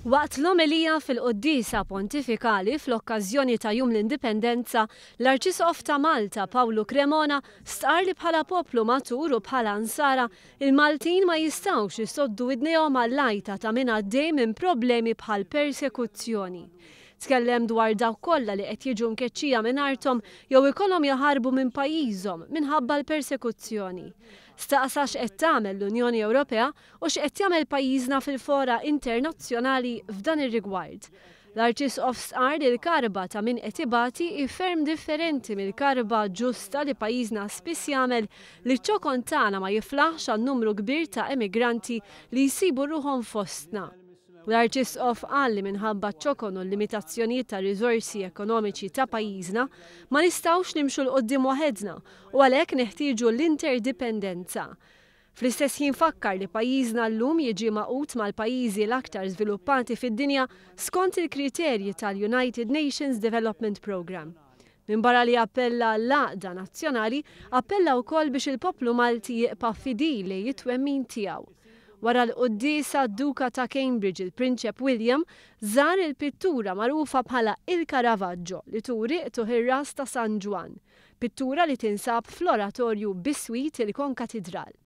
Waqt l-omelija fil-Qudiesa Pontifikali fl-okkażjoni ta' Jum l-Indipendenza, l-Arċisqof ta' Malta Pawlu Cremona stqar li bħala poplu matur u bħala ansara il-Maltin ma jistgħux jisoddu widnejhom għall-għajta ta' min għaddej minn problemi bħal persekuzzjoni. Tkellem dwar dawk kollha li qed jiġu mkeċċija minn arthom jew ikollhom jaħarbu minn pajjiżhom minħabba l-persekuzzjoni. Staqsa x'qed tagħmel l-Unjoni Ewropea u x'qed jagħmel pajjiżna fil-fora internazzjonali f'dan ir-rigward. L-Arċisqof stqar li l-karba ta' min qed ibati hi ferm differenti mill-karba ġusta li pajjiżna spiss jagħmel li ċ-ċokon tagħna ma jiflaħx għan-numru kbir ta' emigranti li jsibu ruħhom fostna. L-Arċisqof qal li minħabba ċ-ċokon u l-limitazzjonijiet ta' riżorsi ekonomiċi ta' pajjiżna ma nistgħux nimxu l qudiem waħedna u għalhekk neħtieġu l-interdipendenza. Fl-istess ħin fakkar li pajjiżna llum jiġi maqut mal-pajjiżi l-aktar żviluppati fid-dinja skont il-kriterji tal-United Nations Development Programme. Min barra li appella l-għaqda nazzjonali, appella wkoll biex il-poplu Malti jibqa' fidili jitwemmin tiegħu. Wara l-Qudiesa Duka ta' Cambridge il-Prinċep William żar il-pittura magħrufa bħala il-Caravaggio li turi tuħ-ir-ras ta' San Ġwan, pittura li tinsab fl-oratorju Biswit il-Konkatedral.